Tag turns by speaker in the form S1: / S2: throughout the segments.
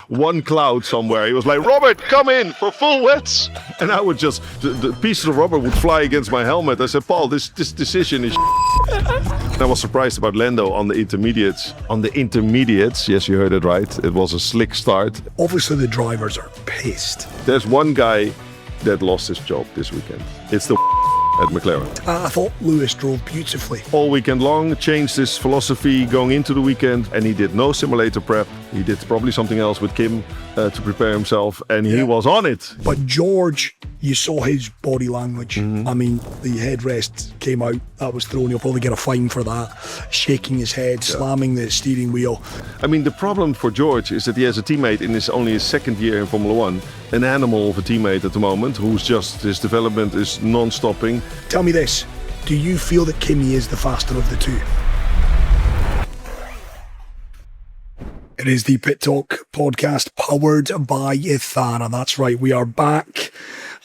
S1: one cloud somewhere. He was like, Robert, come in for full wets. And I would just, the pieces of rubber would fly against my helmet. I said, Paul, this decision is And I was surprised about Lando on the intermediates. On the intermediates, yes, you heard it right. It was a slick start.
S2: Obviously, the drivers are pissed.
S1: There's one guy that lost his job this weekend. It's the at McLaren.
S2: I thought Lewis drove beautifully.
S1: All weekend long, changed his philosophy going into the weekend, and he did no simulator prep. He did probably something else with Kim to prepare himself, and he was on it.
S2: But George, you saw his body language. I mean, the headrest came out, that was thrown. He'll probably get a fine for that. Shaking his head, slamming the steering wheel.
S1: I mean, the problem for George is that he has a teammate in only his second year in Formula One, an animal of a teammate at the moment, who's just, his development is non-stopping.
S2: Tell me this, do you feel that Kimi is the faster of the two? It is the Pit Talk podcast powered by Tyre. That's right, we are back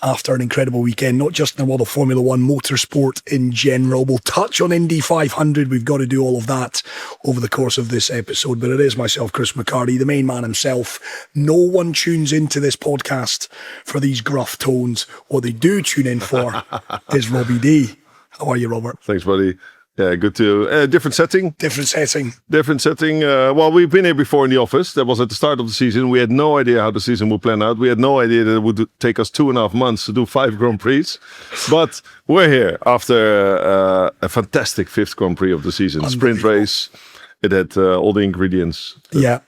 S2: after an incredible weekend, not just in the world of Formula One, motorsport in general. We'll touch on Indy 500. We've got to do all of that over the course of this episode. But it is myself, Chris McHardy, the main man himself. No one tunes into this podcast for these gruff tones. What they do tune in for is Robbie D. How are you, Robert?
S1: Thanks, buddy. Yeah, good to... different setting.
S2: Different setting.
S1: Well, we've been here before in the office. That was at the start of the season. We had no idea how the season would plan out. We had no idea that it would take us 2.5 months to do 5 Grand Prix. But we're here after a fantastic 5th Grand Prix of the season. Sprint race. It had all the ingredients.
S2: Yeah.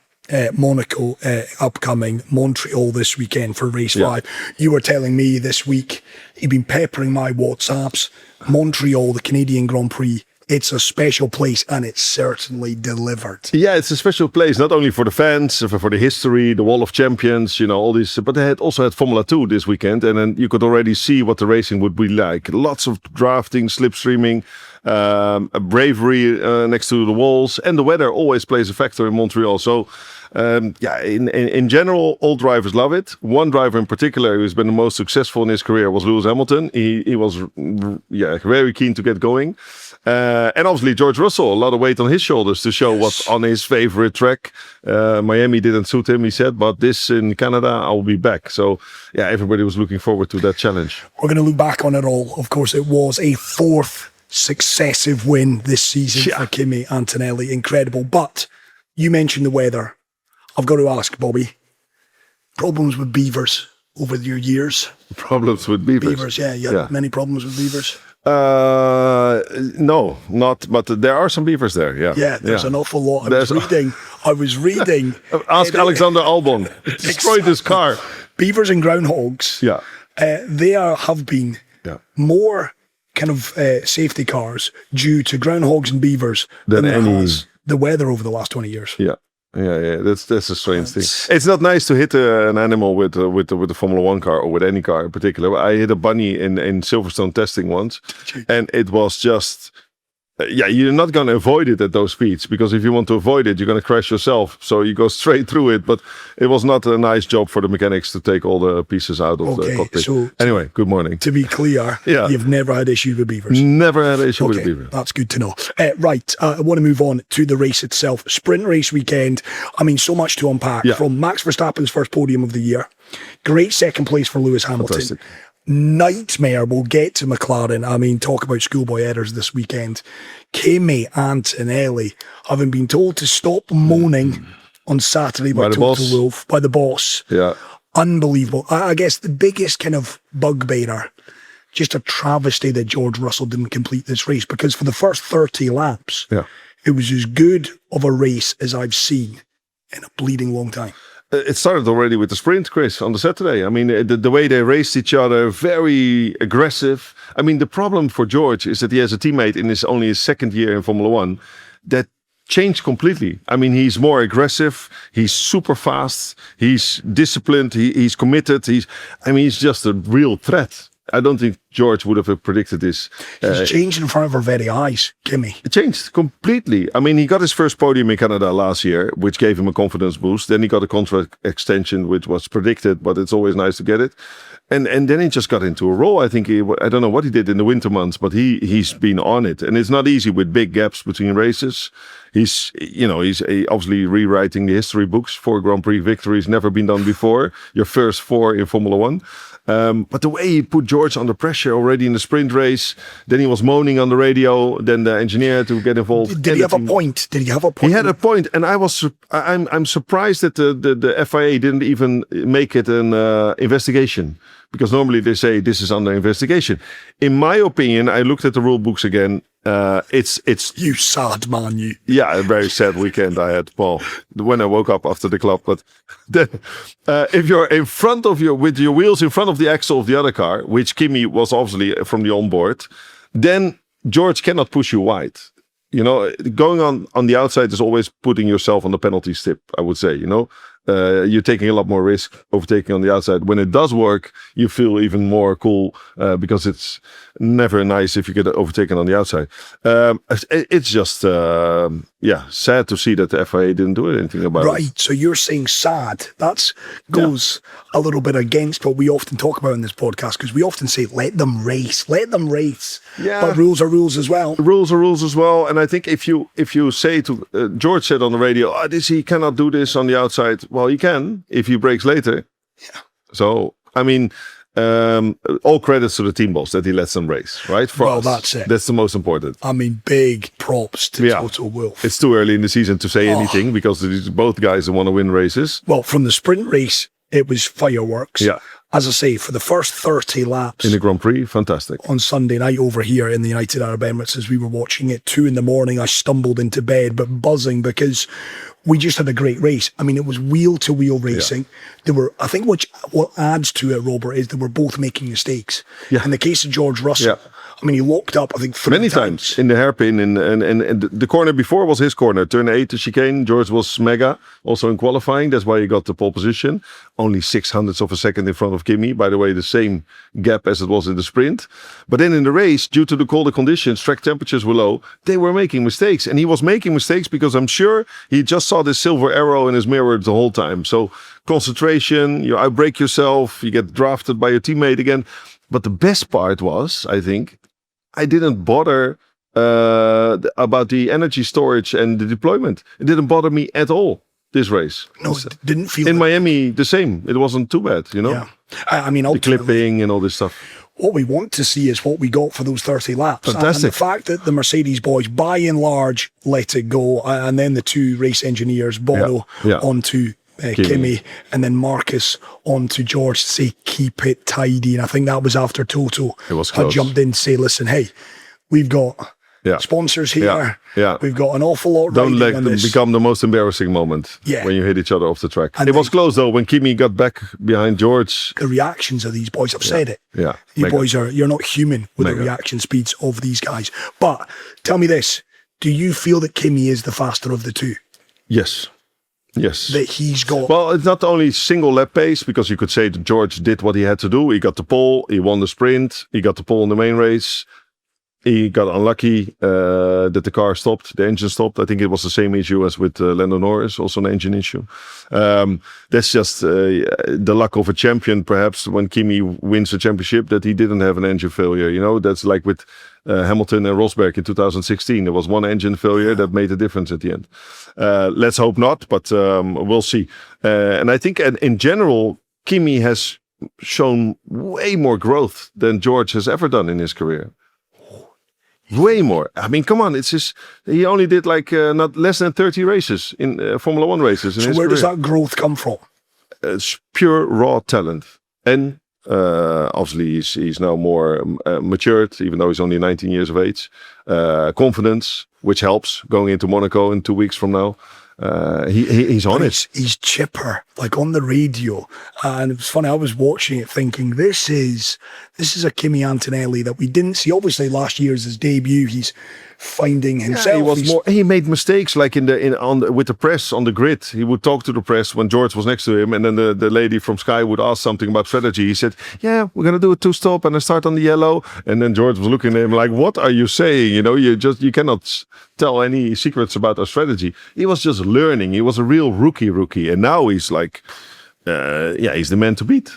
S2: Monaco upcoming, Montreal this weekend for race 5. You were telling me this week, you've been peppering my WhatsApps. Montreal, the Canadian Grand Prix. It's a special place, and it's certainly delivered.
S1: Yeah, it's a special place, not only for the fans, for the history, the Wall of Champions, you know, all these, but they also had Formula 2 this weekend, and then you could already see what the racing would be like. Lots of drafting, slipstreaming, bravery next to the walls, and the weather always plays a factor in Montreal. So, in general, all drivers love it. One driver in particular who's been the most successful in his career was Lewis Hamilton. He was very keen to get going. And obviously George Russell, a lot of weight on his shoulders to show what's on his favorite track. Miami didn't suit him, he said, but this in Canada, I'll be back. So, yeah, everybody was looking forward to that challenge.
S2: We're going to look back on it all. Of course, it was a 4th successive win this season for Kimi Antonelli. Incredible. But you mentioned the weather. I've got to ask, Bobby, problems with beavers over your years?
S1: Problems with beavers?
S2: Beavers, you had many problems with beavers?
S1: No, not, but there are some beavers there,
S2: Yeah, there's an awful lot. I was reading.
S1: Ask Alexander Albon. Destroyed his car.
S2: Beavers and groundhogs.
S1: Yeah.
S2: Have been more kind of safety cars due to groundhogs and beavers than the weather over the last 20 years.
S1: Yeah. That's a strange thing. It's not nice to hit an animal with the Formula One car or with any car in particular. I hit a bunny in Silverstone testing once, and it was just... you're not going to avoid it at those speeds, because if you want to avoid it, you're going to crash yourself. So you go straight through it. But it was not a nice job for the mechanics to take all the pieces out of the cockpit. So anyway, good morning.
S2: To be clear, you've never had issues with beavers?
S1: Never had an issue with beavers.
S2: That's good to know. Right, I want to move on to the race itself. Sprint race weekend. I mean, so much to unpack. From Max Verstappen's first podium of the year. Great second place for Lewis Hamilton.
S1: Fantastic.
S2: Nightmare. We'll get to McLaren. I mean, talk about schoolboy errors this weekend. Kimi Antonelli, having been told to stop moaning on Saturday by Toto Wolff, by the boss.
S1: Yeah.
S2: Unbelievable. I guess the biggest kind of bugbearer, just a travesty that George Russell didn't complete this race, because for the first 30 laps, it was as good of a race as I've seen in a bleeding long time.
S1: It started already with the sprint, Chris, on the Saturday. I mean, the way they raced each other, very aggressive. I mean, the problem for George is that he has a teammate in only his second year in Formula One that changed completely. I mean, he's more aggressive. He's super fast. He's disciplined. He's committed. He's just a real threat. I don't think George would have predicted this.
S2: He's changed in front of our very eyes, Kimi.
S1: It changed completely. I mean, he got his first podium in Canada last year, which gave him a confidence boost. Then he got a contract extension, which was predicted, but it's always nice to get it. And then he just got into a roll. I think I don't know what he did in the winter months, but he's been on it. And it's not easy with big gaps between races. He's obviously rewriting the history books. 4 Grand Prix victories, never been done before. Your first 4 in Formula One. But the way he put George under pressure already in the sprint race, then he was moaning on the radio, then the engineer to get involved.
S2: Did he have a point? He
S1: had a point, and I'm surprised that the FIA didn't even make it an investigation, because normally they say this is under investigation. In my opinion, I looked at the rule books again. It's
S2: you sad man, you.
S1: Yeah, a very sad weekend I had, Paul, when I woke up after the club. But then, if you're in front of with your wheels in front of the axle of the other car, which Kimi was obviously from the onboard, then George cannot push you wide. You know, going on the outside is always putting yourself on the penalty step, I would say, you know. You're taking a lot more risk overtaking on the outside. When it does work, you feel even more cool, because it's never nice if you get overtaken on the outside. It's just, sad to see that the FIA didn't do anything about it.
S2: Right, so you're saying sad. That goes a little bit against what we often talk about in this podcast, because we often say, let them race. Yeah. But rules are rules as well.
S1: Rules are rules as well. And I think if you say to, George said on the radio, he cannot do this on the outside. Well, he can if he brakes later.
S2: Yeah.
S1: So, I mean, all credits to the team boss that he lets them race, right?
S2: That's it.
S1: That's the most important.
S2: I mean, big props to Toto Wolff.
S1: It's too early in the season to say anything, because these both guys want to win races.
S2: Well, from the sprint race, it was fireworks.
S1: Yeah.
S2: As I say, for the first 30 laps
S1: in the Grand Prix, fantastic.
S2: On Sunday night over here in the United Arab Emirates, as we were watching it, 2 a.m, I stumbled into bed, but buzzing, because we just had a great race. I mean, it was wheel-to-wheel racing. Yeah. There were, I think, what adds to it, Robert, is they were both making mistakes. Yeah. In the case of George Russell, I mean, he locked up, I think, 3
S1: many times in the hairpin, and the corner before was his corner. Turn 8 to chicane. George was mega, also in qualifying. That's why he got the pole position. Only 0.06 of a second in front of Kimi. By the way, the same gap as it was in the sprint. But then in the race, due to the colder conditions, track temperatures were low, they were making mistakes. And he was making mistakes because I'm sure he just saw this silver arrow in his mirror the whole time. So concentration, you outbrake yourself, you get drafted by your teammate again. But the best part was, I think, I didn't bother about the energy storage and the deployment. It didn't bother me at all, this race.
S2: No, it didn't feel...
S1: In Miami, the same. It wasn't too bad, you know?
S2: Yeah. I mean,
S1: the clipping and all this stuff.
S2: What we want to see is what we got for those 30 laps.
S1: Fantastic.
S2: And the fact that the Mercedes boys, by and large, let it go. And then the 2 race engineers, Bono onto... Kimi, and then Marcus onto George to say, keep it tidy. And I think that was after Toto had jumped in to say, listen, hey, we've got sponsors here. Yeah. We've got an awful lot.
S1: Don't let them become the most embarrassing moment when you hit each other off the track. And it was close, though, when Kimi got back behind George.
S2: The reactions of these boys, I've said it.
S1: Yeah.
S2: You boys you're not human with the reaction speeds of these guys. But tell me this, do you feel that Kimi is the faster of the 2?
S1: Yes.
S2: That he's got...
S1: Well, it's not only single lap pace, because you could say that George did what he had to do. He got the pole, he won the sprint, he got the pole in the main race. He got unlucky that the car stopped, the engine stopped. I think it was the same issue as with Lando Norris, also an engine issue. That's just the luck of a champion, perhaps, when Kimi wins a championship, that he didn't have an engine failure. You know, that's like with Hamilton and Rosberg in 2016. There was one engine failure that made a difference at the end. Let's hope not, but we'll see. And I think in general, Kimi has shown way more growth than George has ever done in his career. Way more. I mean, come on. He only did like not less than 30 races in Formula One races.
S2: So where does that growth come from?
S1: It's pure raw talent. And obviously he's now more matured, even though he's only 19 years of age. Confidence, which helps going into Monaco in 2 weeks from now. He's on it.
S2: He's chipper, like on the radio. And it was funny, I was watching it thinking, this is a Kimi Antonelli that we didn't see. Obviously last year's his debut, he's finding himself.
S1: He made mistakes, like with the press on the grid. He would talk to the press when George was next to him, and then the lady from Sky would ask something about strategy. He said, yeah, we're gonna do a 2-stop and I start on the yellow. And then George was looking at him like, what are you saying? You know, you cannot tell any secrets about our strategy. He was just learning. He was a real rookie, and now he's like, he's the man to beat.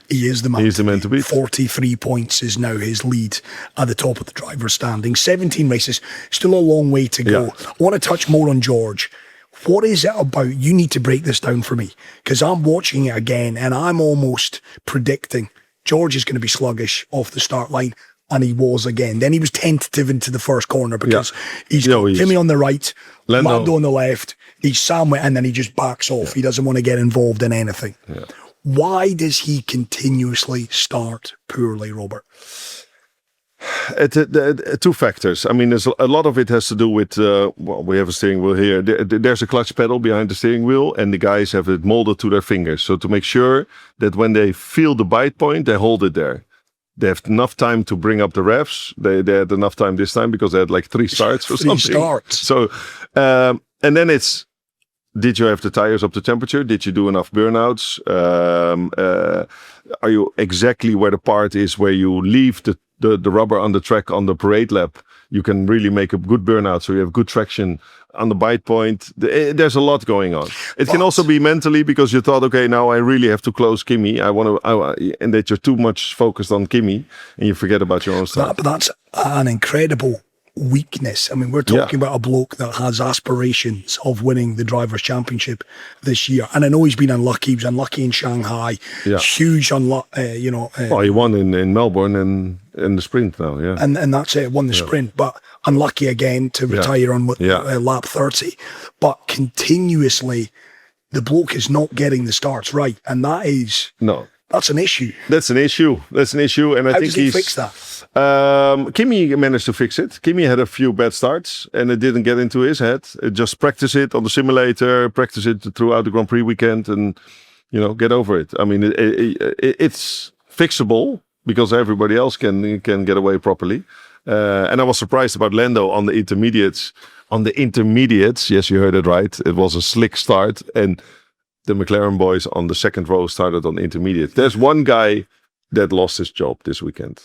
S2: He is the man.
S1: He's the man to beat.
S2: 43 points is now his lead at the top of the driver's standing. 17 races, still a long way to go. I want to touch more on George. What is it about? You need to break this down for me, because I'm watching it again and I'm almost predicting George is going to be sluggish off the start line, and he was again. Then he was tentative into the first corner because he's got Kimi on the right, Lando on the left, he's Samway, and then he just backs off. He doesn't want to get involved in anything. Why does he continuously start poorly, Robert?
S1: Two factors. I mean, there's a lot of it has to do with, we have a steering wheel here. There's a clutch pedal behind the steering wheel, and the guys have it molded to their fingers. So to make sure that when they feel the bite point, they hold it there. They have enough time to bring up the revs. They had enough time this time because they had like 3 starts or something.
S2: 3 starts.
S1: So, and then it's, did you have the tires up to temperature? Did you do enough burnouts? Are you exactly where the part is where you leave the rubber on the track on the parade lap? You can really make a good burnout, so you have good traction on the bite point. There's a lot going on. It can also be mentally because you thought, okay, now I really have to close Kimi. And that you're too much focused on Kimi and you forget about your own stuff.
S2: But that's an incredible weakness. I mean, we're talking about a bloke that has aspirations of winning the Drivers' Championship this year. And I know he's been unlucky. He was unlucky in Shanghai. Huge unluck,
S1: well, he won in Melbourne and in the sprint now,
S2: And that's it, won the sprint. But unlucky again to retire on lap 30. But continuously, the bloke is not getting the starts right. And that is...
S1: No.
S2: That's an issue.
S1: That's an issue. And I think
S2: does he fix that?
S1: Kimi managed to fix it. Kimi had a few bad starts and it didn't get into his head. Just practice it on the simulator, practice it throughout the Grand Prix weekend, and get over it. I mean, it's fixable because everybody else can get away properly. And I was surprised about Lando on the intermediates. On the intermediates, yes, you heard it right. It was a slick start, and the McLaren boys on the second row started on intermediate. There's one guy that lost his job this weekend.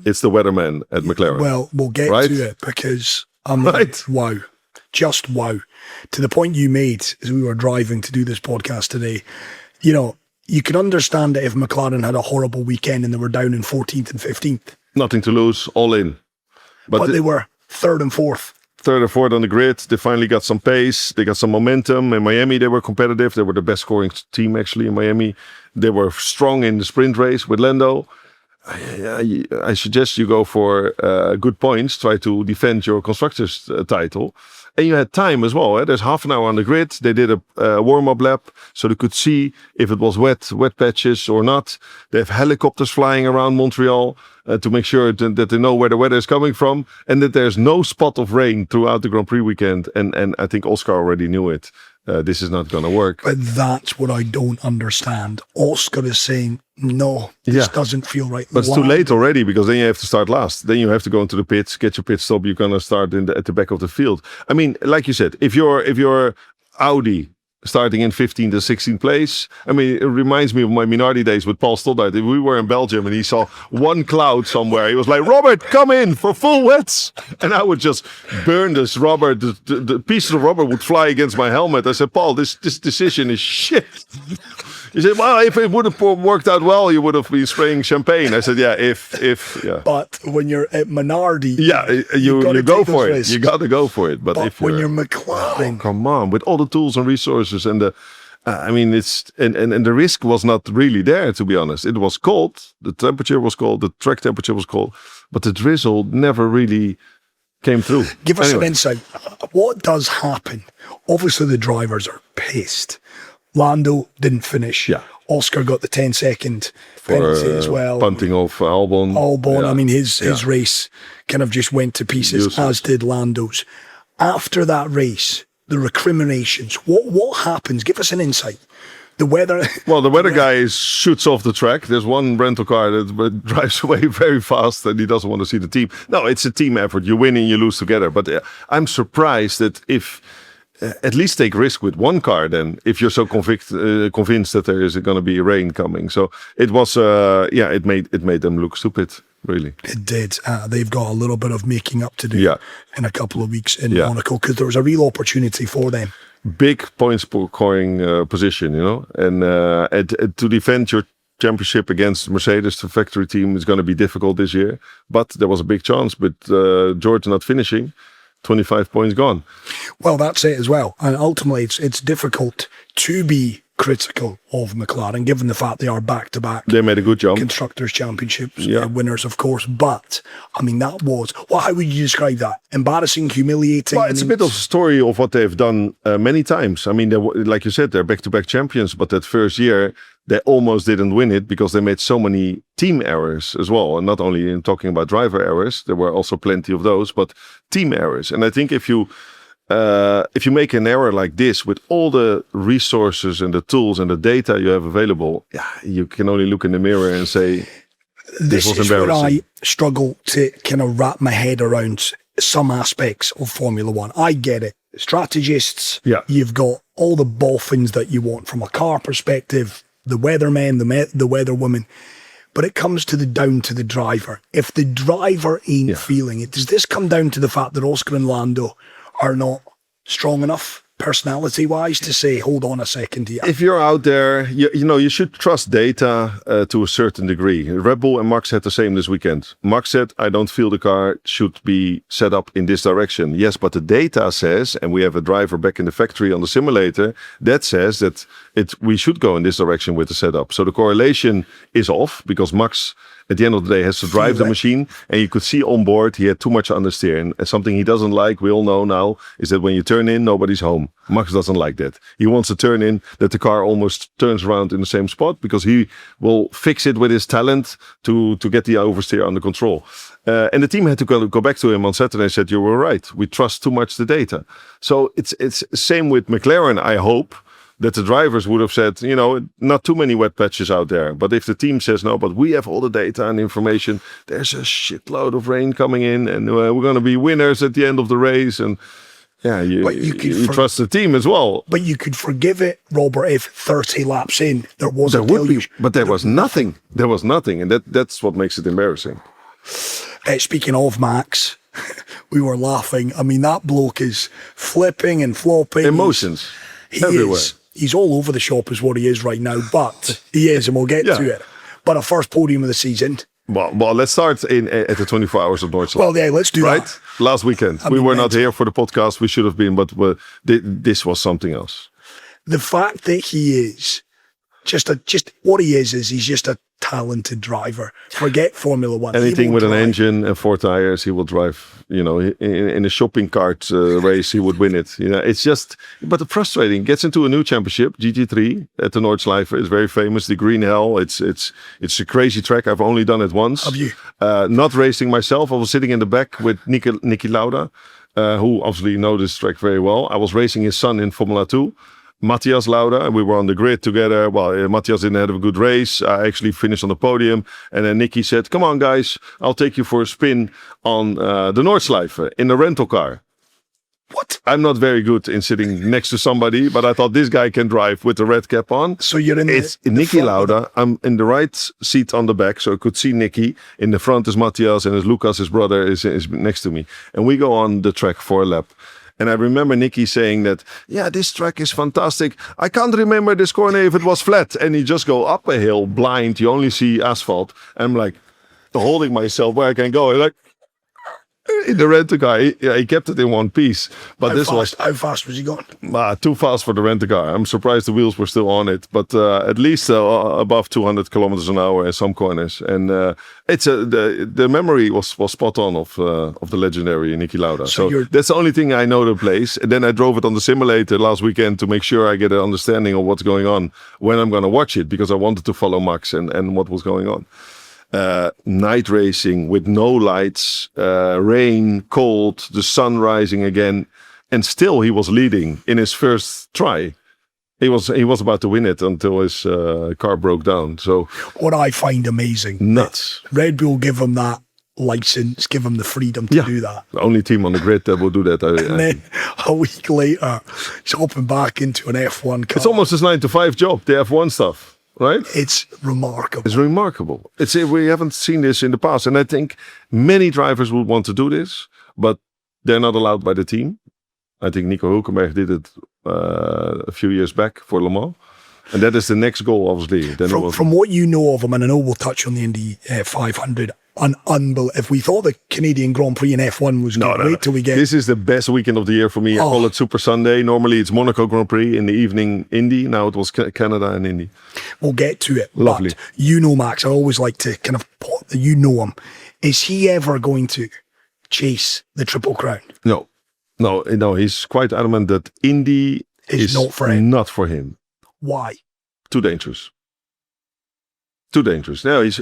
S1: It's the weatherman at McLaren.
S2: Well, we'll get to it because I'm like, wow. Just wow. To the point you made as we were driving to do this podcast today, you could understand it if McLaren had a horrible weekend and they were down in 14th and 15th.
S1: Nothing to lose, all in.
S2: But they were 3rd and 4th.
S1: 3rd or 4th on the grid. They finally got some pace. They got some momentum. In Miami, they were competitive. They were the best scoring team, actually, in Miami. They were strong in the sprint race with Lando. I suggest you go for good points. Try to defend your constructors' title. And you had time as well. There's half an hour on the grid. They did a warm-up lap so they could see if it was wet patches or not. They have helicopters flying around Montreal to make sure that they know where the weather is coming from, and that there's no spot of rain throughout the Grand Prix weekend. And I think Oscar already knew it. This is not going to work.
S2: But that's what I don't understand. Oscar is saying, no, this doesn't feel right.
S1: But it's too late already, because then you have to start last. Then you have to go into the pits, get your pit stop. You're going to start at the back of the field. I mean, like you said, if you're Audi starting in 15th or 16th place, I mean, it reminds me of my McHardy days with Paul Stoddart. If we were in Belgium and he saw one cloud somewhere, he was like, Robert, come in for full wets. And I would just burn this rubber. The piece of rubber would fly against my helmet. I said, Paul, this decision is shit. He said, well, if it would have worked out well, you would have been spraying champagne. I said, yeah.
S2: But when you're at Menardi,
S1: you go for it. You got to go for it. But if
S2: when you're McLaren,
S1: come on, with all the tools and resources and the, it's and the risk was not really there, to be honest. It was cold. The temperature was cold. The track temperature was cold, but the drizzle never really came through.
S2: Give us some insight. What does happen? Obviously, the drivers are pissed. Lando didn't finish.
S1: Yeah.
S2: Oscar got the 10-second penalty as well.
S1: Punting off Albon.
S2: I mean, his race kind of just went to pieces, as did Lando's. After that race, the recriminations, what happens? Give us an insight. The weather...
S1: Well, the weather guy shoots off the track. There's one rental car that drives away very fast and he doesn't want to see the team. No, it's a team effort. You win and you lose together. But I'm surprised that if... at least take risk with one car then, if you're so convinced that there is going to be rain coming. So it was, it made them look stupid, really.
S2: It did. They've got a little bit of making up to do in a couple of weeks in Monaco, because there was a real opportunity for them.
S1: Big points scoring position, and to defend championship against Mercedes, the factory team, is going to be difficult this year. But there was a big chance with George not finishing. 25 points gone.
S2: Well, that's it as well. And ultimately, it's difficult to be critical of McLaren, given the fact they are back-to-back.
S1: They made a good job.
S2: Constructors' Championships winners, of course. But, I mean, that was... Well, how would you describe that? Embarrassing, humiliating?
S1: Well, it's a bit of a story of what they've done many times. I mean, like you said, they're back-to-back champions, but that first year, they almost didn't win it because they made so many team errors as well. And not only in talking about driver errors, there were also plenty of those, but team errors. And I think if you make an error like this with all the resources and the tools and the data you have available, you can only look in the mirror and say, this was embarrassing.
S2: Where I struggle to kind of wrap my head around some aspects of Formula One. I get it. Strategists, you've got all the boffins that you want from a car perspective, the weathermen, the weatherwomen, but it comes down to the driver. If the driver ain't feeling it, does this come down to the fact that Oscar and Lando are not strong enough personality-wise to say, hold on a second here?
S1: If you're out there, you should trust data to a certain degree. Red Bull and Max had the same this weekend. Max said, I don't feel the car should be set up in this direction. Yes, but the data says, and we have a driver back in the factory on the simulator, that says that we should go in this direction with the setup. So the correlation is off because Max, at the end of the day, has to drive the machine, and you could see on board he had too much understeer. And something he doesn't like, we all know now, is that when you turn in, nobody's home. Max doesn't like that. He wants to turn in that the car almost turns around in the same spot because he will fix it with his talent to get the oversteer under control. And the team had to go back to him on Saturday and said, you were right. We trust too much the data. So it's same with McLaren, I hope, that the drivers would have said, not too many wet patches out there. But if the team says, no, but we have all the data and information, there's a shitload of rain coming in and we're going to be winners at the end of the race. And you trust the team as well.
S2: But you could forgive it, Robert, if 30 laps in, there was a deluge.
S1: But there was nothing. There was nothing. And that's what makes it embarrassing.
S2: Speaking of Max, we were laughing. I mean, that bloke is flipping and flopping.
S1: Emotions everywhere.
S2: He's all over the shop is what he is right now, but he is, and we'll get to it. But a first podium of the season.
S1: Well, let's start at the 24 hours of Deutschland.
S2: Well, yeah, let's do that.
S1: Last weekend. We were not here for the podcast. We should have been, but this was something else.
S2: The fact that he is just what he is he's just a talented driver. Forget Formula One.
S1: Anything with an engine and 4 tires, he will drive. In a shopping cart race, he would win it. It's just, but frustrating. Gets into a new championship, GT3 at the Nordschleife. It's very famous. The Green Hell. It's a crazy track. I've only done it once.
S2: Have you?
S1: Not racing myself. I was sitting in the back with Niki Lauda, who obviously knows this track very well. I was racing his son in Formula 2. Matthias Lauda, and we were on the grid together. Well, Matthias didn't have a good race. I actually finished on the podium. And then Nicky said, come on, guys, I'll take you for a spin on the Nordschleife in a rental car. What? I'm not very good in sitting next to somebody, but I thought this guy can drive with the red cap on.
S2: So you're in
S1: Niki Lauda. I'm in the right seat on the back, so I could see Nicky. In the front is Matthias, and Lucas, his brother, is next to me. And we go on the track for a lap. And I remember Nicky saying that, this track is fantastic. I can't remember this corner if it was flat. And you just go up a hill blind. You only see asphalt. And I'm like, holding myself where I can go. Like, in the rent-a-car, he kept it in one piece. But
S2: how fast was he going?
S1: Too fast for the rent-a-car. I'm surprised the wheels were still on it. But at least above 200 kilometers an hour in some corners. And the memory was spot on of the legendary Niki Lauda. So that's the only thing I know the place. And then I drove it on the simulator last weekend to make sure I get an understanding of what's going on when I'm going to watch it, because I wanted to follow Max and what was going on. Night racing with no lights, rain, cold, the sun rising again, and still he was leading in his first try. He was about to win it until his car broke down. So
S2: what I find amazing,
S1: nuts.
S2: Red Bull give him that license, give him the freedom to do that.
S1: The only team on the grid that will do that.
S2: And then a week later, he's hopping back into an F1 car.
S1: It's almost his 9-to-5 job, the F1 stuff. Right?
S2: It's remarkable.
S1: It's remarkable. We haven't seen this in the past. And I think many drivers would want to do this, but they're not allowed by the team. I think Nico Hülkenberg did it a few years back for Le Mans. And that is the next goal, obviously. Then
S2: From what you know of him, and I know we'll touch on the Indy 500, if we thought the Canadian Grand Prix in F1 was good, wait till we get...
S1: This is the best weekend of the year for me. I call it Super Sunday. Normally it's Monaco Grand Prix, in the evening Indy. Now it was Canada and Indy.
S2: We'll get to it.
S1: Lovely.
S2: But you know Max, I always like to kind of put that you know him. Is he ever going to chase the Triple Crown?
S1: No, he's quite adamant that Indy is not for him.
S2: Why?
S1: Too dangerous. Too dangerous. No, he's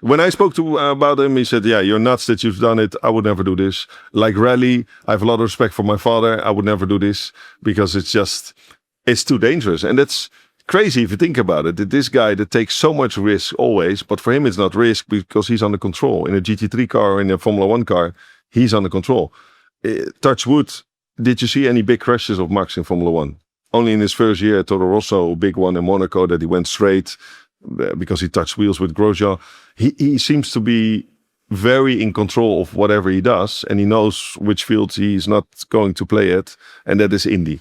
S1: when I spoke to about him, he said, "Yeah, you're nuts that you've done it. I would never do this. Like rally, I have a lot of respect for my father. I would never do this because it's too dangerous." And that's crazy if you think about it. That this guy that takes so much risk always, but for him it's not risk because he's under control. In a GT3 car or in a Formula One car, he's under control. Touch wood. Did you see any big crashes of Max in Formula One? Only in his first year at Toro Rosso, a big one in Monaco, that he went straight because he touched wheels with Grosjean. He seems to be very in control of whatever he does, and he knows which fields he's not going to play at, and that is Indy.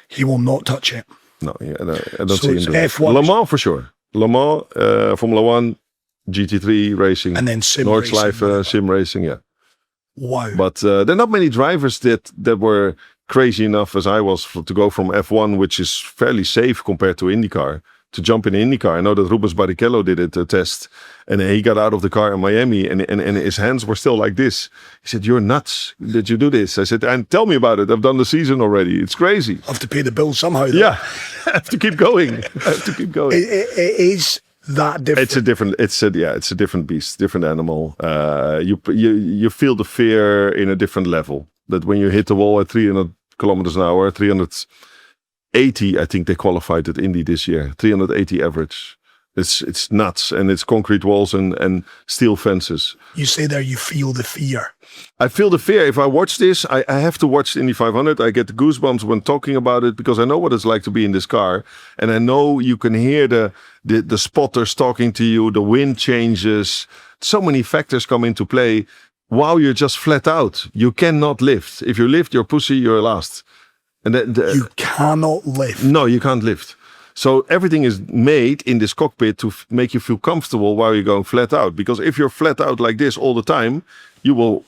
S2: He will not touch it.
S1: No, I don't see him doing
S2: F1
S1: Le Mans for sure. Le Mans, Formula One, GT3 racing,
S2: and then sim
S1: Nordschleife, sim racing, yeah.
S2: Wow.
S1: But there are not many drivers that were crazy enough as I was to go from F1, which is fairly safe compared to IndyCar, to jump in IndyCar. I know that Rubens Barrichello did it, a test, and he got out of the car in Miami and his hands were still like this. He said, "You're nuts. Did you do this?" I said, "And tell me about it. I've done the season already. It's crazy."
S2: I have to pay the bill somehow, though.
S1: Yeah, I have to keep going.
S2: It is that different.
S1: It's a different beast, different animal. You feel the fear in a different level. That when you hit the wall at 300 kilometers an hour, 380, I think they qualified at Indy this year, 380 average. It's nuts, and it's concrete walls and steel fences.
S2: You say there you feel the fear.
S1: I feel the fear. If I watch this, I have to watch the Indy 500. I get the goosebumps when talking about it because I know what it's like to be in this car. And I know you can hear the spotters talking to you, the wind changes. So many factors come into play while you're just flat out. You cannot lift. If you lift, you're pussy, you're last. And
S2: you cannot lift.
S1: No, you can't lift. So everything is made in this cockpit to make you feel comfortable while you're going flat out. Because if you're flat out like this all the time, you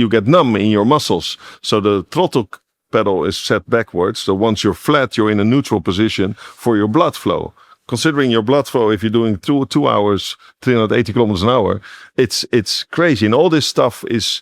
S1: get numb in your muscles. So the throttle pedal is set backwards. So once you're flat, you're in a neutral position for your blood flow. Considering your blood flow, if you're doing 2 hours, 380 kilometers an hour, it's crazy. And all this stuff is...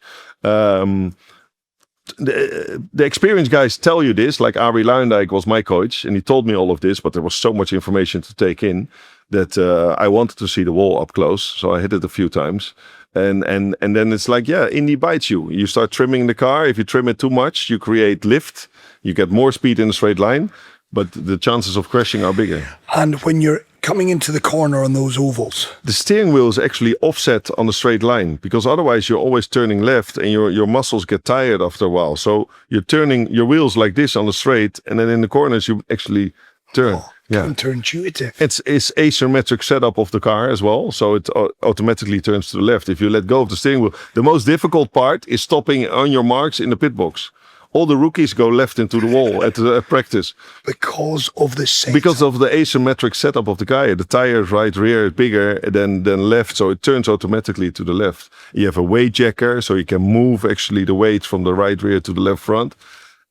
S1: The experienced guys tell you this, like Arie Luijendijk was my coach, and he told me all of this, but there was so much information to take in that I wanted to see the wall up close, so I hit it a few times. And then it's like, yeah, Indy bites you. You start trimming the car. If you trim it too much, you create lift. You get more speed in a straight line, but the chances of crashing are bigger.
S2: And when you're coming into the corner on those ovals,
S1: the steering wheel is actually offset on a straight line, because otherwise you're always turning left and your muscles get tired after a while. So you're turning your wheels like this on the straight, and then in the corners you actually turn.
S2: Counterintuitive.
S1: It's asymmetric setup of the car as well, so it automatically turns to the left if you let go of the steering wheel. The most difficult part is stopping on your marks in the pit box. All the rookies go left into the wall at practice.
S2: Because of the setup.
S1: Because of the asymmetric setup of the car. The tire right rear is bigger than left, so it turns automatically to the left. You have a weight jacker, so you can move actually the weight from the right rear to the left front.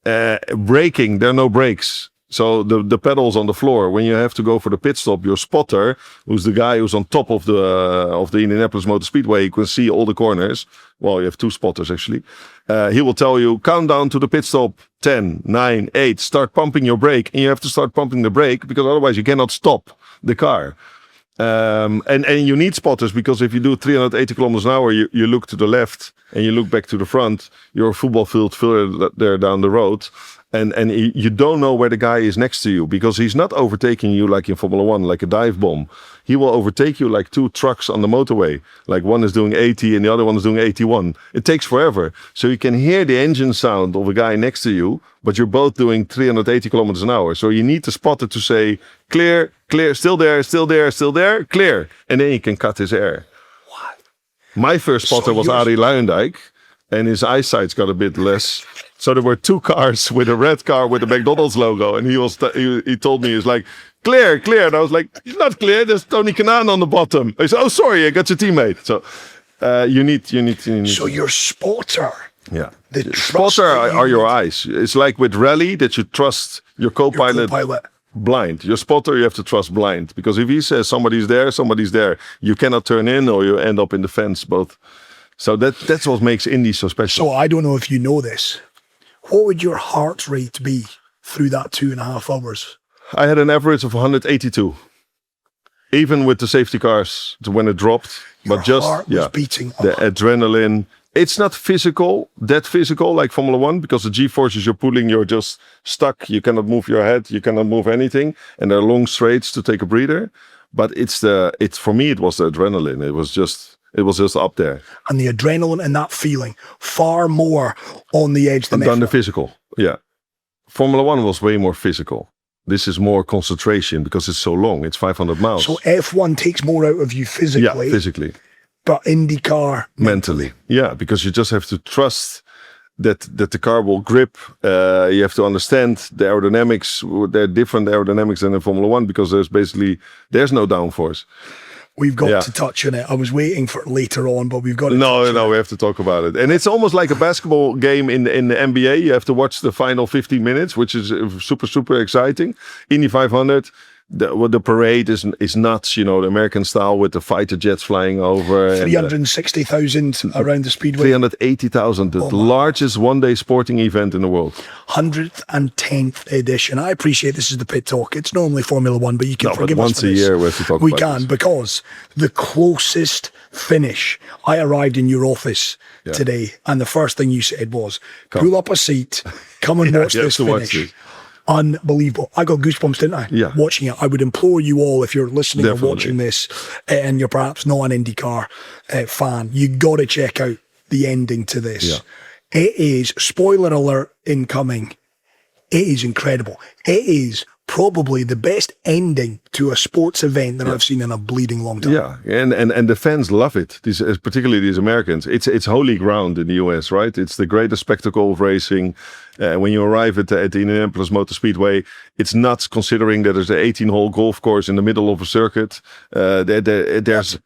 S1: Braking, there are no brakes. So the pedals on the floor. When you have to go for the pit stop, your spotter, who's the guy who's on top of the Indianapolis Motor Speedway, you can see all the corners. Well, you have two spotters actually. He will tell you, count down to the pit stop, 10, 9, 8, start pumping your brake. And you have to start pumping the brake because otherwise you cannot stop the car. And you need spotters, because if you do 380 kilometers an hour, you look to the left and you look back to the front, you're a football field further there down the road. And you don't know where the guy is next to you, because he's not overtaking you like in Formula One, like a dive bomb. He will overtake you like two trucks on the motorway. Like one is doing 80 and the other one is doing 81. It takes forever. So you can hear the engine sound of a guy next to you, but you're both doing 380 kilometers an hour. So you need the spotter to say, clear, clear, still there, still there, still there, clear. And then you can cut his air.
S2: What?
S1: My first spotter was Arie Luijendijk. and his eyesight's got a bit less. So there were two cars with a red car with a McDonald's logo, and he told me, he's like, clear. And I was like, it's not clear. There's Tony Kanaan on the bottom. I said, oh, sorry, I got your teammate. So you need.
S2: So your spotter.
S1: Yeah. The spotter are your eyes. It's like with rally that you trust your co-pilot. Blind. Your spotter you have to trust blind, because if he says somebody's there, you cannot turn in or you end up in the fence both. So that's what makes Indy so special.
S2: So I don't know if you know this. What would your heart rate be through that 2.5 hours?
S1: I had an average of 182. Even with the safety cars when it dropped.
S2: Your heart was beating.
S1: The adrenaline. It's not that physical like Formula One, because the G-forces you're pulling, you're just stuck. You cannot move your head. You cannot move anything. And there are long straights to take a breather. But for me, it was the adrenaline. It was just up there.
S2: And the adrenaline and that feeling, far more on the edge than
S1: the physical. Yeah. Formula One was way more physical. This is more concentration because it's so long. It's 500 miles.
S2: So F1 takes more out of you physically.
S1: Yeah, physically.
S2: But IndyCar
S1: mentally. Yeah, because you just have to trust that the car will grip. You have to understand the aerodynamics. There are different aerodynamics than in Formula One, because there's no downforce.
S2: We've got to touch on it. I was waiting for it later on, but we've got to
S1: we have to talk about it. And it's almost like a basketball game in the NBA. You have to watch the final 15 minutes, which is super, super exciting. Indy 500, the parade is nuts, the American style with the fighter jets flying over.
S2: 360,000 around the speedway.
S1: 380,000, the largest one-day sporting event in the world.
S2: 110th edition. I appreciate this is the pit talk. It's normally Formula One, but you can forgive us
S1: once a year we have to talk
S2: about
S1: this.
S2: Because the closest finish. I arrived in your office today, and the first thing you said was, pull up a seat, come and watch this finish. Unbelievable. I got goosebumps, didn't I?
S1: Yeah.
S2: Watching it. I would implore you all, if you're listening or watching this, and you're perhaps not an IndyCar fan, you got to check out the ending to this.
S1: Yeah.
S2: It is, spoiler alert incoming, it is incredible. It is probably the best ending to a sports event that I've seen in a bleeding long time.
S1: Yeah, and the fans love it. Particularly these Americans. It's holy ground in the US, right? It's the greatest spectacle of racing. When you arrive at the Indianapolis Motor Speedway, it's nuts considering that there's an 18-hole golf course in the middle of a circuit. It's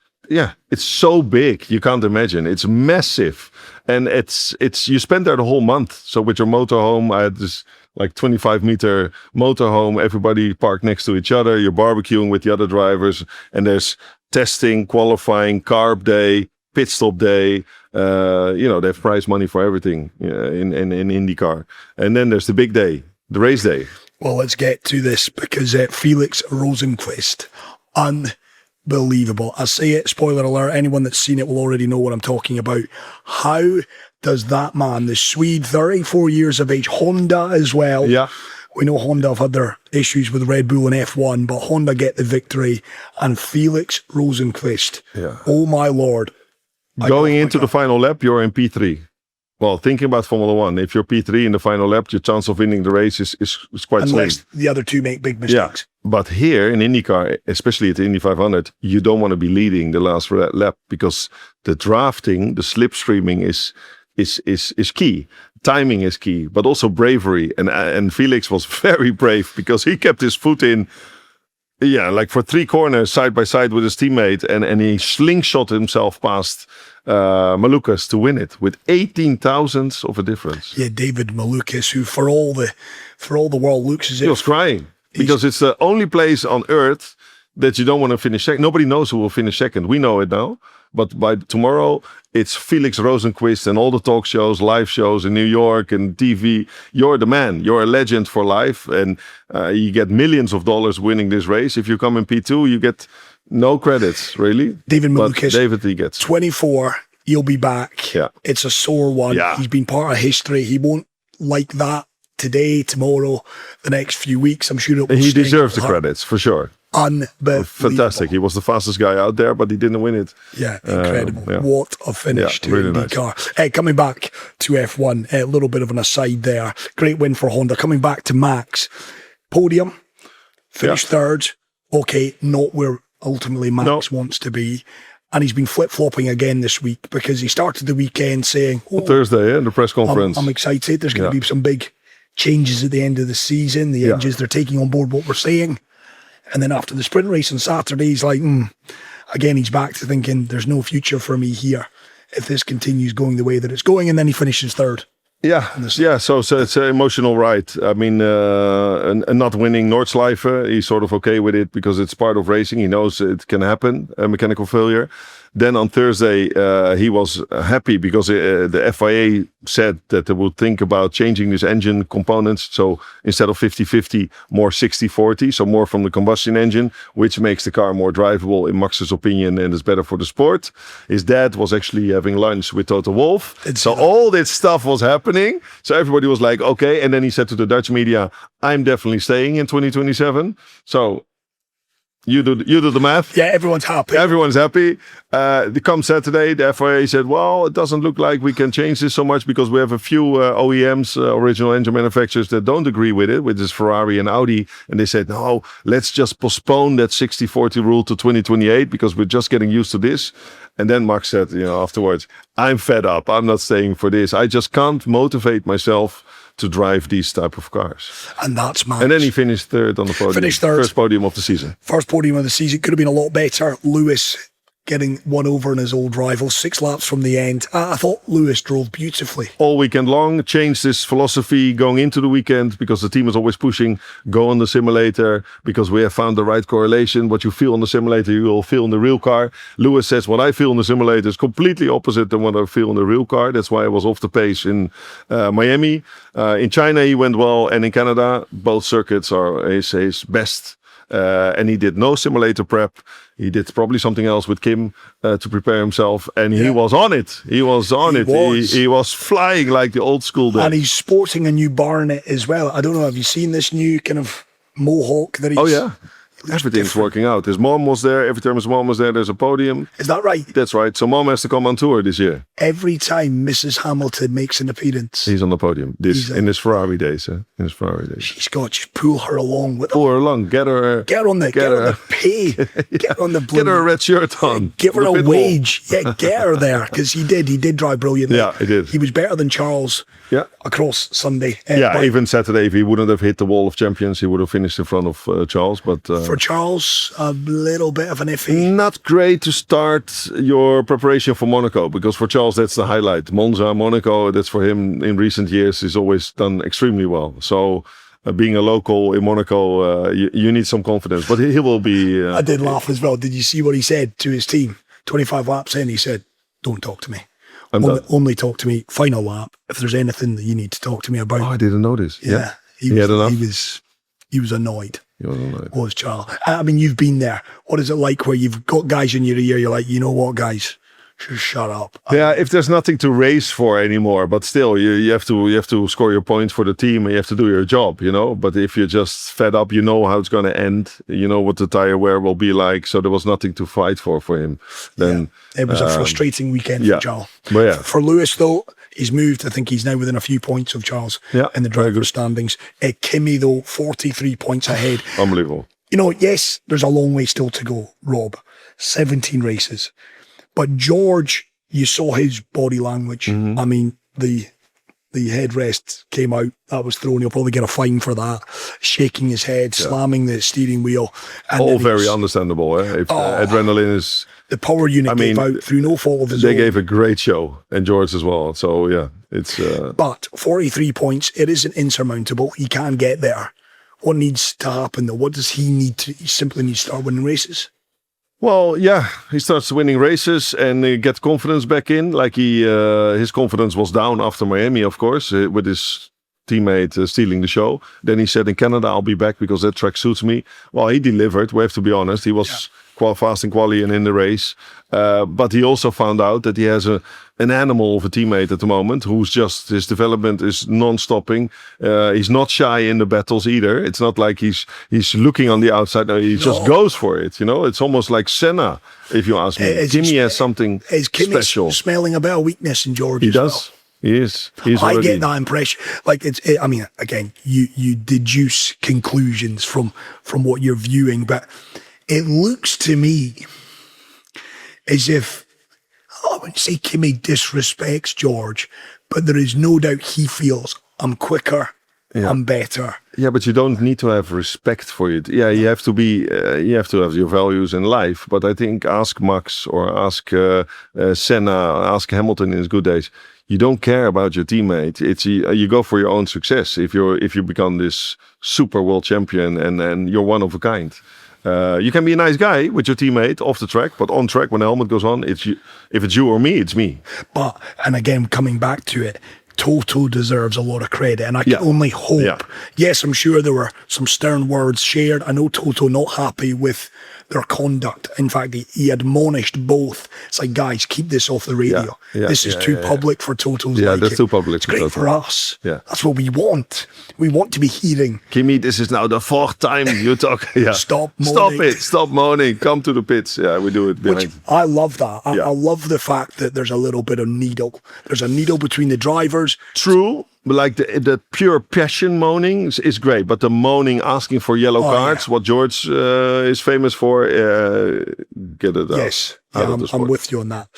S1: so big, you can't imagine. It's massive, and it's you spend there the whole month. So with your motorhome, I had this like 25-meter motorhome, everybody parked next to each other. You're barbecuing with the other drivers, and there's testing, qualifying, carb day, pit stop day. They have prize money for everything in IndyCar. And then there's the big day, the race day.
S2: Well, let's get to this, because Felix Rosenqvist, unbelievable. I say it, spoiler alert, anyone that's seen it will already know what I'm talking about. How does that man, the Swede, 34 years of age, Honda as well.
S1: Yeah.
S2: We know Honda have had their issues with Red Bull and F1, but Honda get the victory. And Felix Rosenqvist, oh my Lord.
S1: Going into the final lap, you're in P3. Well, thinking about Formula One, if you're P3 in the final lap, your chance of winning the race is quite slim.
S2: Unless the other two make big mistakes.
S1: Yeah. But here in IndyCar, especially at the Indy 500, you don't want to be leading the last lap, because the drafting, the slipstreaming is key. Timing is key, but also bravery. And Felix was very brave, because he kept his foot in, like for 3 corners side by side with his teammate, and he slingshot himself past Malukas to win it with 18 thousandths of a difference.
S2: Yeah, David Malukas, who for all the world looks as if
S1: he was crying, because it's the only place on earth that you don't want to finish second. Nobody knows who will finish second. We know it now. But by tomorrow, it's Felix Rosenqvist and all the talk shows, live shows in New York and TV. You're the man. You're a legend for life. And you get millions of dollars winning this race. If you come in P2, you get no credits, really.
S2: David Malukas,
S1: David, he gets
S2: 24. He'll be back.
S1: Yeah.
S2: It's a sore one.
S1: Yeah.
S2: He's been part of history. He won't like that today, tomorrow, the next few weeks. I'm sure it will.
S1: He deserves the credits, for sure.
S2: Unbelievable.
S1: Fantastic. He was the fastest guy out there, but he didn't win it.
S2: Yeah, incredible. What a finish to really IndyCar. Nice. Coming back to F1, a little bit of an aside there. Great win for Honda. Coming back to Max. Podium, finished third. Okay, not where ultimately Max wants to be. And he's been flip-flopping again this week because he started the weekend saying,
S1: Thursday, in the press conference.
S2: I'm excited. There's going to be some big changes at the end of the season. The engines, they're taking on board what we're saying. And then after the sprint race on Saturday, he's like, again, he's back to thinking there's no future for me here if this continues going the way that it's going. And then he finishes third.
S1: So it's an emotional ride. I mean, and not winning Nordschleife, he's sort of okay with it because it's part of racing. He knows it can happen, a mechanical failure. Then on Thursday, he was happy because the FIA said that they would think about changing this engine components. So instead of 50-50, more 60-40, so more from the combustion engine, which makes the car more drivable in Max's opinion and is better for the sport. His dad was actually having lunch with Toto Wolff. So all this stuff was happening. So everybody was like, okay. And then he said to the Dutch media, I'm definitely staying in 2027. So you do the math.
S2: Yeah, everyone's happy.
S1: Everyone's happy. Come Saturday, the FIA said, well, it doesn't look like we can change this so much because we have a few OEMs, original engine manufacturers, that don't agree with it, which is Ferrari and Audi. And they said, no, let's just postpone that 60-40 rule to 2028 because we're just getting used to this. And then Max said, afterwards, I'm fed up. I'm not staying for this. I just can't motivate myself to drive these type of cars.
S2: And that's Max.
S1: And then he finished third on the podium.
S2: Finished third.
S1: First podium of the season.
S2: First podium of the season. Could have been a lot better. Lewis getting one over on his old rival, 6 laps from the end. I thought Lewis drove beautifully.
S1: All weekend long, changed his philosophy going into the weekend because the team is always pushing, go on the simulator because we have found the right correlation. What you feel on the simulator, you will feel in the real car. Lewis says, what I feel in the simulator is completely opposite than what I feel in the real car. That's why I was off the pace in Miami. In China, he went well. And in Canada, both circuits are his best. And he did no simulator prep. He did probably something else with Kim to prepare himself. And he was on it. He was flying like the old school days.
S2: And he's sporting a new barnet as well. I don't know, have you seen this new kind of mohawk that he's...
S1: Oh, yeah. Everything's working out. His mom was there. Every time his mom was there, there's a podium.
S2: Is that right?
S1: That's right. So mom has to come on tour this year.
S2: Every time Mrs. Hamilton makes an appearance,
S1: he's on the podium. In his Ferrari days. In his Ferrari days.
S2: She's got to pull her along with
S1: Pull her along. Get her on the
S2: pay. Get on the blue.
S1: Get her a red shirt on.
S2: Give her a wage. Yeah, get her there. Because he did drive brilliantly.
S1: Yeah, he did.
S2: He was better than Charles across Sunday.
S1: Even Saturday, if he wouldn't have hit the wall of champions, he would have finished in front of Charles. But
S2: for Charles, a little bit of an iffy.
S1: Not great to start your preparation for Monaco, because for Charles, that's the highlight. Monza, Monaco, that's for him in recent years, he's always done extremely well. So being a local in Monaco, you need some confidence, but he will be...
S2: I did laugh as well. Did you see what he said to his team? 25 laps in, he said, don't talk to me. Only talk to me final lap if there's anything that you need to talk to me about.
S1: Oh, I didn't notice.
S2: Yeah. He was annoyed. Was Charles. I mean, you've been there. What is it like where you've got guys in your ear, you're like, you know what, guys, just shut up.
S1: Yeah, if there's nothing to race for anymore, but still you have to score your points for the team and you have to do your job, But if you're just fed up, you know how it's going to end. You know what the tire wear will be like. So there was nothing to fight for him. Then
S2: it was a frustrating weekend for Charles.
S1: But
S2: for Lewis, though, he's moved. I think he's now within a few points of Charles in the driver standings. Kimi, though, 43 points ahead.
S1: Unbelievable.
S2: Yes, there's a long way still to go, Rob. 17 races. But George, you saw his body language. Mm-hmm. I mean, the headrest came out. That was thrown. He'll probably get a fine for that. Shaking his head, slamming the steering wheel. And
S1: all very understandable. If adrenaline is...
S2: The power unit gave out through no fault of his own.
S1: They gave a great show, and George as well. So, it's...
S2: But 43 points, it isn't insurmountable. He can get there. What needs to happen, though? What does he need to... He simply needs to start winning races.
S1: Well, he starts winning races and gets confidence back in. Like his confidence was down after Miami, of course, with his teammate stealing the show. Then he said, in Canada, I'll be back because that track suits me. Well, he delivered, we have to be honest. He was fast in quali and in the race. But he also found out that he has an animal of a teammate at the moment who's just, his development is non-stopping. He's not shy in the battles either. It's not like he's looking on the outside. No, he just goes for it. It's almost like Senna, if you ask me. Kimi has something special.
S2: Smelling a bit of weakness in George.
S1: He does. Well. He is.
S2: I get that impression. Like I mean, again, you deduce conclusions from what you're viewing, but it looks to me as if, I wouldn't say Kimi disrespects George, but there is no doubt he feels, I'm quicker, I'm better.
S1: Yeah, but you don't need to have respect for it. Yeah, you have to be, you have to have your values in life. But I think ask Max or ask Senna, ask Hamilton in his good days. You don't care about your teammate. It's you go for your own success. If you become this super world champion and you're one of a kind. You can be a nice guy with your teammate off the track, but on track when the helmet goes on, it's you. If it's you or me, it's me.
S2: But, and again, coming back to it, Toto deserves a lot of credit, and I can only hope. Yeah. Yes, I'm sure there were some stern words shared. I know Toto not happy with their conduct. In fact, he admonished both. It's like, guys, keep this off the radio. This is too public for Toto's liking.
S1: That's too public.
S2: It's great for us. Yeah. That's what we want. We want to be hearing.
S1: Kimi, this is now the fourth time you talk.
S2: Stop moaning.
S1: Stop it. Stop moaning. Come to the pits. Yeah, we do it behind.
S2: Which, I love that. I love the fact that there's a little bit of needle. There's a needle between the drivers.
S1: True. But like the pure passion moaning is great, but the moaning asking for yellow cards, what George is famous for, get it out.
S2: Yes, I'm with you on that.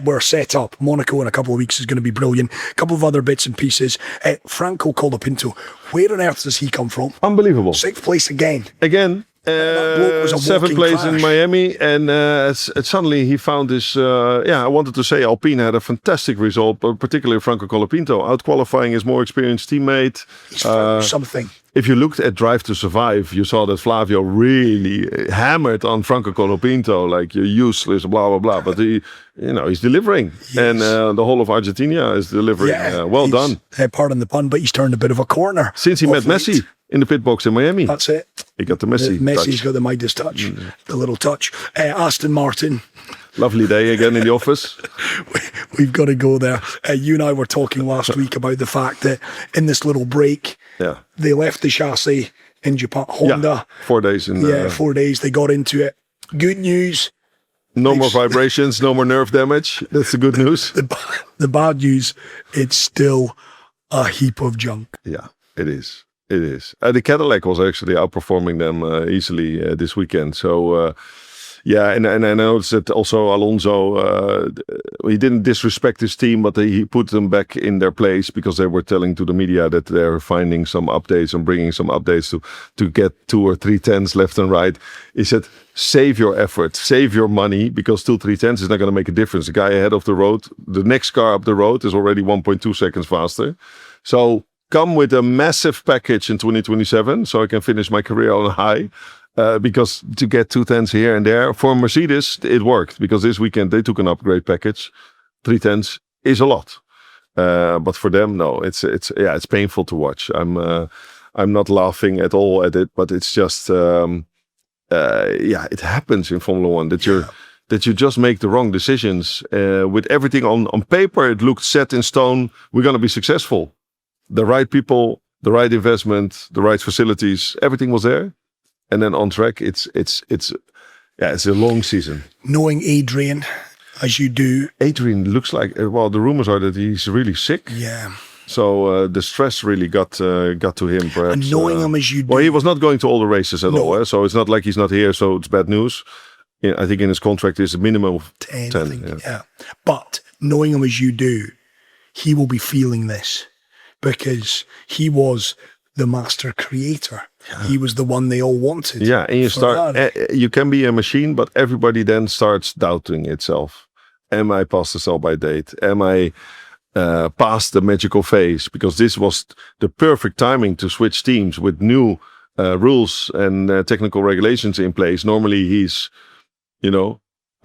S2: We're set up. Monaco in a couple of weeks is going to be brilliant. A couple of other bits and pieces. Franco Colapinto, where on earth does he come from?
S1: Unbelievable.
S2: 6th place again.
S1: Seventh place in Miami, and suddenly he found this. I wanted to say Alpine had a fantastic result, but particularly Franco Colapinto out-qualifying his more experienced teammate.
S2: He's found something.
S1: If you looked at Drive to Survive, you saw that Flavio really hammered on Franco Colapinto, like you're useless, blah blah blah. But he's delivering, and the whole of Argentina is delivering. Well done.
S2: Pardon the pun, but he's turned a bit of a corner
S1: since he met Messi in the pit box in Miami.
S2: That's it.
S1: He got the Messi.
S2: Messi's got the Midas touch, the little touch. Aston Martin.
S1: Lovely day again in the office.
S2: We've got to go there. You and I were talking last week about the fact that in this little break, they left the chassis in Japan. Honda.
S1: 4 days.
S2: 4 days. They got into it. Good news.
S1: No more vibrations, no more nerve damage. That's the good news.
S2: The bad news, it's still a heap of junk.
S1: Yeah, it is. It is. The Cadillac was actually outperforming them easily this weekend. So, and I noticed that also Alonso, he didn't disrespect his team, but he put them back in their place because they were telling to the media that they're finding some updates and bringing some updates to get 2 or 3 tenths left and right. He said, save your effort, save your money, because 2, 3 tenths is not going to make a difference. The guy ahead of the road, the next car up the road is already 1.2 seconds faster. So, come with a massive package in 2027 so I can finish my career on a high. Because to get 2 tenths here and there, for Mercedes, it worked. Because this weekend they took an upgrade package. 3 tenths is a lot. But for them, no, it's painful to watch. I'm not laughing at all at it, but it's just, it happens in Formula One that you just make the wrong decisions. With everything on paper, it looked set in stone. We're going to be successful. The right people, the right investment, the right facilities, everything was there. And then on track, it's a long season.
S2: Knowing Adrian, as you do.
S1: Adrian looks like, the rumors are that he's really sick.
S2: Yeah.
S1: So the stress really got to him, perhaps.
S2: And knowing him as you do.
S1: Well, he was not going to all the races at all. So it's not like he's not here, so it's bad news. I think in his contract is a minimum of 10.
S2: Yeah. But knowing him as you do, he will be feeling this. Because he was the master creator. Yeah. He was the one they all wanted.
S1: Yeah, and you can be a machine, but everybody then starts doubting itself. Am I past the sell-by date? Am I past the magical phase? Because this was the perfect timing to switch teams with new rules and technical regulations in place. Normally he's,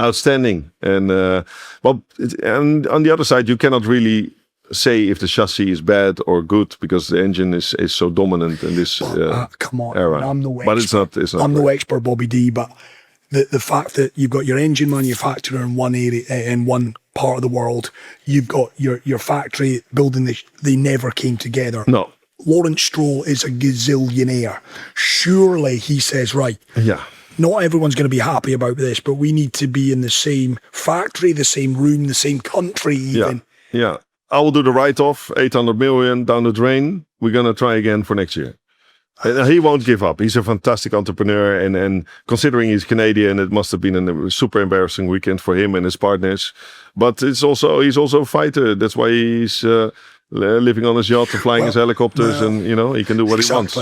S1: outstanding. And and on the other side, you cannot really say if the chassis is bad or good because the engine is so dominant in this
S2: come on,
S1: era.
S2: I'm no expert.
S1: But it's not.
S2: I'm no expert, Bobby D. But the fact that you've got your engine manufacturer in one area, in one part of the world, you've got your factory building this. They never came together.
S1: No.
S2: Lawrence Stroll is a gazillionaire. Surely he says, right.
S1: Yeah.
S2: Not everyone's going to be happy about this, but we need to be in the same factory, the same room, the same country, even.
S1: Yeah. I will do the write-off, 800 million down the drain. We're going to try again for next year. And he won't give up. He's a fantastic entrepreneur, and considering he's Canadian, it must have been a super embarrassing weekend for him and his partners. But he's also a fighter. That's why he's living on his yacht and flying his helicopters, and he can do what he wants.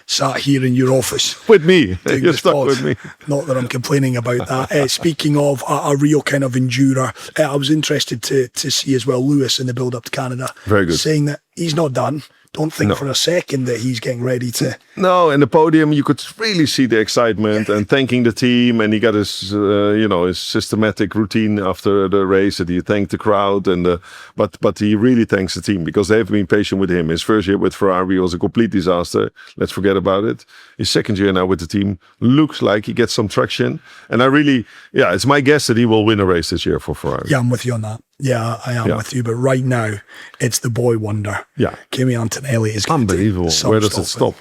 S2: Sat here in your office
S1: with me. You're stuck with me.
S2: Not that I'm complaining about that. Speaking of a real kind of endurer, I was interested to see as well Lewis in the build up to Canada.
S1: Very good.
S2: Saying that he's not done. Don't think for a second that he's getting ready to.
S1: No, in the podium you could really see the excitement and thanking the team, and he got his his systematic routine after the race, that he thanked the crowd, and but he really thanks the team because they've been patient with him. His first year with Ferrari was a complete disaster. Let's forget about it. His second year now with the team looks like he gets some traction, and it's my guess that he will win a race this year for Ferrari.
S2: Yeah, I'm with you on that. Yeah, I am with you. But right now, it's the boy wonder.
S1: Yeah.
S2: Kimi Antonelli is
S1: unbelievable. Where does it stop?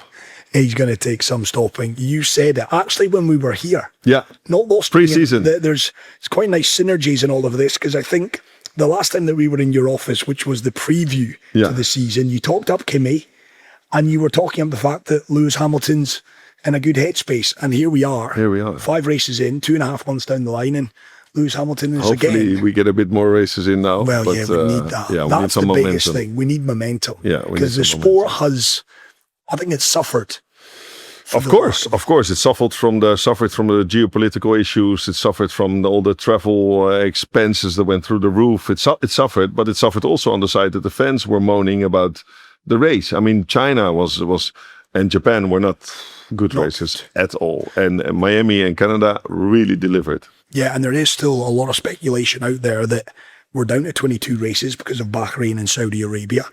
S2: He's going to take some stopping. You said it actually when we were here.
S1: Yeah.
S2: Not lost
S1: pre-season.
S2: It's quite nice synergies in all of this, because I think the last time that we were in your office, which was the preview to the season, you talked up Kimi, and you were talking up the fact that Lewis Hamilton's in a good headspace, and here we are. 5 races in, 2.5 months down the line, and Lewis Hamilton is
S1: hopefully we get a bit more races in now.
S2: Well, we need that. That's the biggest thing. We need momentum.
S1: Yeah,
S2: because the sport has, I think it's suffered.
S1: Of course, it suffered from the geopolitical issues. It suffered from all the travel expenses that went through the roof. It suffered, but it suffered also on the side that the fans were moaning about the race. I mean, China was and Japan were not good races at all, and Miami and Canada really delivered.
S2: Yeah, and there is still a lot of speculation out there that we're down to 22 races because of Bahrain and Saudi Arabia.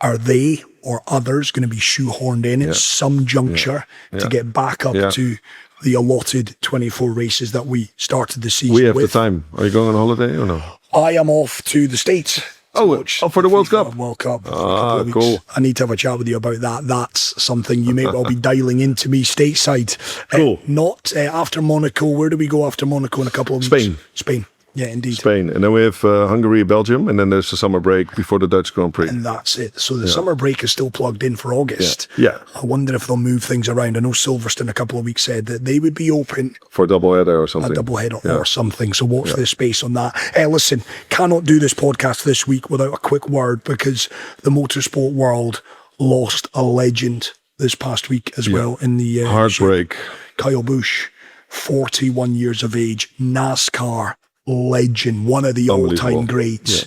S2: Are they or others going to be shoehorned in at some juncture to get back up to the allotted 24 races that we started the season with?
S1: We have the time. Are you going on holiday or no?
S2: I am off to the States.
S1: For the World Cup?
S2: World Cup.
S1: Cool.
S2: I need to have a chat with you about that. That's something you may well be dialing into me stateside.
S1: Cool.
S2: Not after Monaco. Where do we go after Monaco in a couple of weeks? Spain. Yeah, indeed.
S1: Spain. And then we have Hungary, Belgium, and then there's the summer break before the Dutch Grand Prix.
S2: And that's it. So the summer break is still plugged in for August.
S1: Yeah.
S2: I wonder if they'll move things around. I know Silverstone a couple of weeks said that they would be open
S1: for a doubleheader or something.
S2: Or something. So watch this space on that. Listen, cannot do this podcast this week without a quick word, because the motorsport world lost a legend this past week as well in the
S1: heartbreak.
S2: Kyle Busch, 41 years of age, NASCAR legend, one of the all-time greats.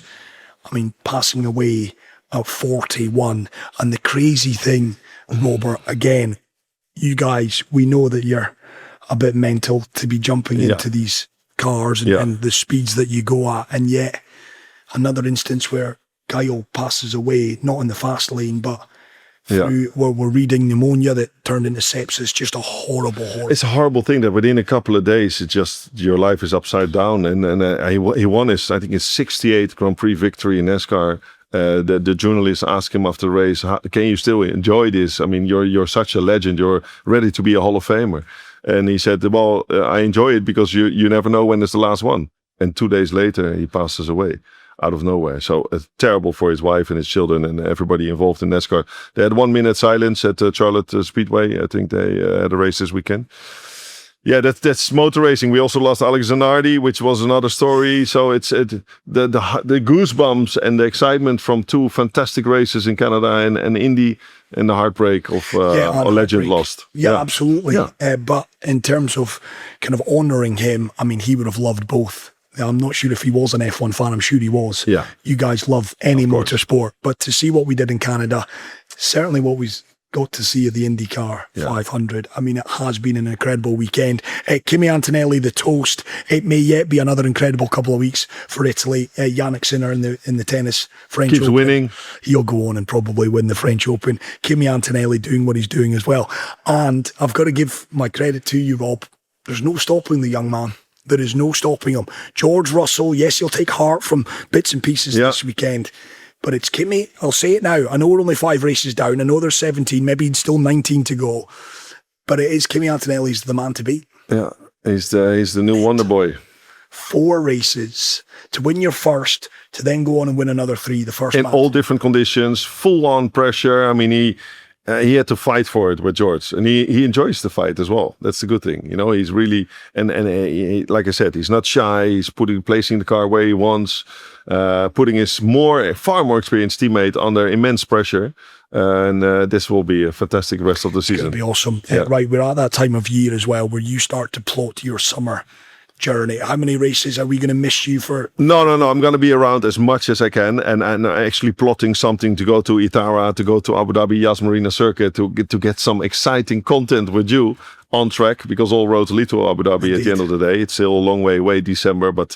S2: I mean, passing away at 41. And the crazy thing, Robert, again, you guys, we know that you're a bit mental to be jumping into these cars and the speeds that you go at, and yet another instance where Kyle passes away, not in the fast lane, but we're reading pneumonia that turned into sepsis. Just a horrible.
S1: It's a horrible thing that within a couple of days, it just your life is upside down. And he won his 68th Grand Prix victory in NASCAR. The journalist asked him after the race, "Can you still enjoy this? I mean, you're such a legend. You're ready to be a Hall of Famer." And he said, "Well, I enjoy it because you never know when it's the last one." And 2 days later, he passes away out of nowhere. So it's terrible for his wife and his children and everybody involved in NASCAR. They had 1 minute silence at Charlotte Speedway. I think they had a race this weekend. Yeah, that's motor racing. We also lost Alex Zanardi, which was another story. So it's the goosebumps and the excitement from 2 fantastic races in Canada and Indy, and the heartbreak of a legend lost.
S2: Yeah, absolutely. Yeah. But in terms of kind of honouring him, I mean, he would have loved both. I'm not sure if he was an F1 fan. I'm sure he was.
S1: Yeah.
S2: You guys love any motorsport. But to see what we did in Canada, certainly what we got to see at the IndyCar 500, I mean, it has been an incredible weekend. Kimi Antonelli, the toast. It may yet be another incredible couple of weeks for Italy. Yannick Sinner in the tennis French
S1: Keeps
S2: Open.
S1: Winning.
S2: He'll go on and probably win the French Open. Kimi Antonelli doing what he's doing as well. And I've got to give my credit to you, Rob. There's no stopping the young man. There is no stopping him. George Russell, yes, he'll take heart from bits and pieces this weekend, but it's Kimi. I'll say it now. I know we're only 5 races down. I know there's 17, maybe still 19 to go, but it is Kimi Antonelli's the man to beat.
S1: Yeah, he's the new wonder boy.
S2: 4 races to win your first, to then go on and win another 3. The first
S1: in
S2: match.
S1: All different conditions, full on pressure. I mean, he had to fight for it with George, and he enjoys the fight as well. That's the good thing, he's really, and he, like I said, he's not shy. He's placing the car where he wants, putting his far more experienced teammate under immense pressure. And this will be a fantastic rest of the season.
S2: It's going to be awesome. Yeah. Right, we're at that time of year as well where you start to plot your summer journey. How many races are we going to miss you for?
S1: No. I'm going to be around as much as I can, and actually plotting something to go to Itara, to go to Abu Dhabi Yas Marina Circuit, to get some exciting content with you on track, because all roads lead to Abu Dhabi. Indeed. At the end of the day. It's still a long way away, December, but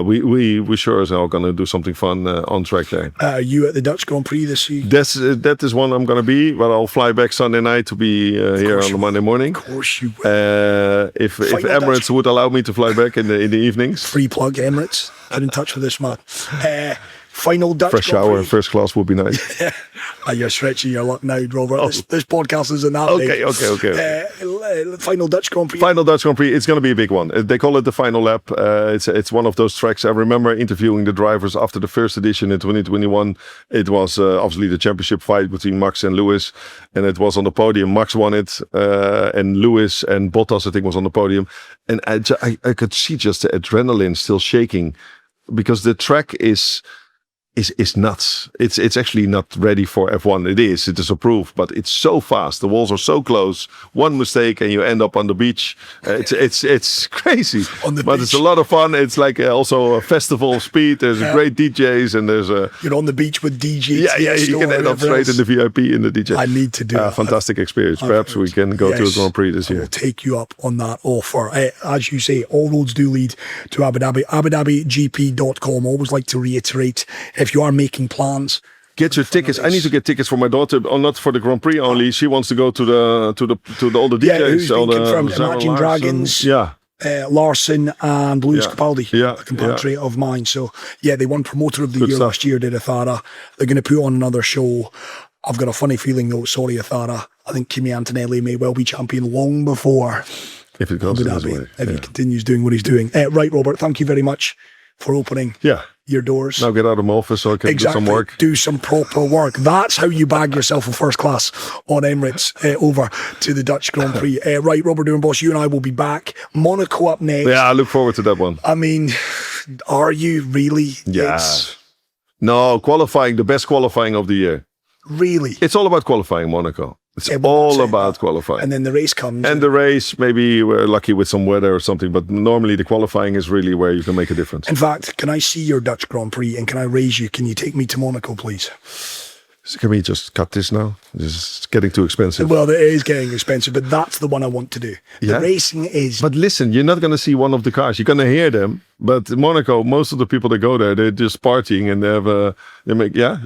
S1: we sure as hell going to do something fun on track there.
S2: Are you at the Dutch Grand Prix this week?
S1: That is one I'm going to be, but I'll fly back Sunday night to be here on the Monday morning.
S2: Of course you will.
S1: If Emirates would allow me to fly back in the evenings.
S2: Free plug, Emirates. Get in touch with this man. Final Dutch
S1: Fresh
S2: Grand
S1: shower
S2: Prix.
S1: in first class would be nice.
S2: You're stretching your luck now, Robert. This podcast isn't that big.
S1: Okay.
S2: Final Dutch Grand Prix.
S1: Final Dutch Grand Prix. It's going to be a big one. They call it the final lap. It's one of those tracks. I remember interviewing the drivers after the first edition in 2021. It was obviously the championship fight between Max and Lewis, and it was on the podium. Max won it, and Lewis and Bottas, I think, was on the podium. And I could see just the adrenaline still shaking, because the track is nuts. It's actually not ready for F1. It is approved, but it's so fast. The walls are so close. One mistake and you end up on the beach. It's crazy. But it's a lot of fun. It's like also a festival of speed. There's great DJs, and there's
S2: you're on the beach with DJs.
S1: Yeah. You can end up straight in the VIP in the DJ.
S2: I need to do that.
S1: Fantastic experience. Perhaps we can go to a Grand Prix this year.
S2: We'll take you up on that offer. As you say, all roads do lead to Abu Dhabi. AbuDhabiGP.com. Always like to reiterate, if you are making plans,
S1: get your tickets. I need to get tickets for my daughter, not for the Grand Prix only. She wants to go to all the DJs.
S2: Who's been confirmed? Imagine Dragons. Larson and Luis Capaldi, a compatriot of mine. So they won Promoter of the Year last year, did Ithara. They're going to put on another show. I've got a funny feeling though, sorry Ithara, I think Kimi Antonelli may well be champion long before,
S1: if it goes this way,
S2: if he continues doing what he's doing. Right, Robert, thank you very much for opening your doors.
S1: Now get out of my office so I can do some work.
S2: Do some proper work. That's how you bag yourself a first class on Emirates over to the Dutch Grand Prix. Right, Robert Doornbos, you and I will be back. Monaco up next.
S1: Yeah, I look forward to that one.
S2: I mean, are you really?
S1: Yeah. No, qualifying, the best qualifying of the year.
S2: Really?
S1: It's all about qualifying, Monaco. It's all about qualifying.
S2: And then the race comes.
S1: And the race, maybe we're lucky with some weather or something, but normally the qualifying is really where you can make a difference.
S2: In fact, can I see your Dutch Grand Prix and can I raise you? Can you take me to Monaco, please?
S1: Can we just cut this now? This is getting too expensive.
S2: Well, it is getting expensive, but that's the one I want to do. The racing is...
S1: But listen, you're not going to see one of the cars. You're going to hear them. But in Monaco, most of the people that go there, they're just partying and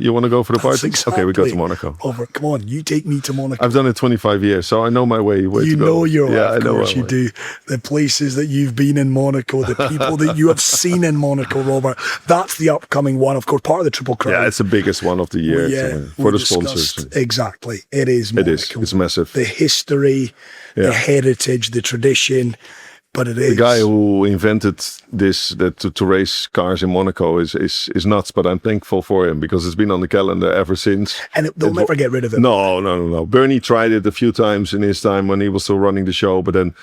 S1: you want to go for the party?
S2: Exactly.
S1: Okay, we go to Monaco.
S2: Over, come on, you take me to Monaco.
S1: I've done it 25 years, so I know my way to go.
S2: You know your way, of course you do. The places that you've been in Monaco, the people that you have seen in Monaco, Robert. That's the upcoming one, of course, part of the Triple Crown.
S1: Yeah, it's the biggest one of the year for the sponsors.
S2: Exactly. It is Monaco.
S1: It is. It's massive.
S2: The history, the heritage, the tradition. But it is.
S1: The guy who invented this, to race cars in Monaco is nuts, but I'm thankful for him because it's been on the calendar ever since.
S2: And they'll never get rid of it.
S1: No. Bernie tried it a few times in his time when he was still running the show, but then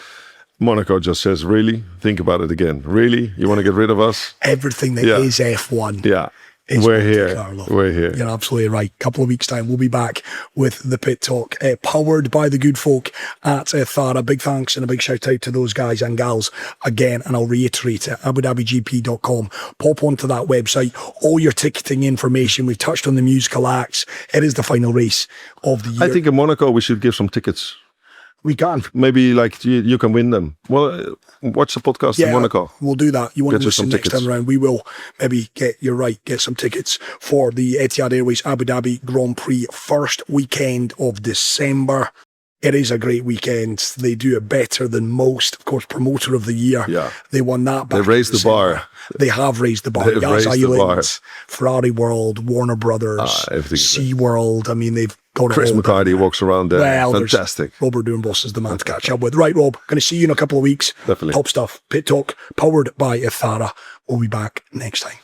S1: Monaco just says, really? Think about it again. Really? You want to get rid of us?
S2: Everything that is F1.
S1: Yeah. We're here.
S2: You're absolutely right. Couple of weeks' time, we'll be back with the Pit Talk, powered by the good folk at Thara. Big thanks and a big shout out to those guys and gals again. And I'll reiterate it, AbuDhabiGP.com. Pop onto that website. All your ticketing information. We've touched on the musical acts. It is the final race of the year.
S1: I think in Monaco we should give some tickets.
S2: We can.
S1: Maybe like you can win them. Well, watch the podcast in Monaco.
S2: We'll do that. You want to listen next time around? We will maybe get some tickets for the Etihad Airways Abu Dhabi Grand Prix first weekend of December. It is a great weekend. They do it better than most. Of course, Promoter of the Year. Yeah. They won that back.
S1: They raised the bar.
S2: They have raised the bar. Yas Island, Ferrari World, Warner Brothers, SeaWorld. I mean, they've got
S1: Chris
S2: it all.
S1: McHardy walks around there. Well, fantastic.
S2: Robert Doornbos is the man to catch up with. Right, Rob, going to see you in a couple of weeks.
S1: Definitely.
S2: Top stuff. Pit Talk, powered by Ithara. We'll be back next time.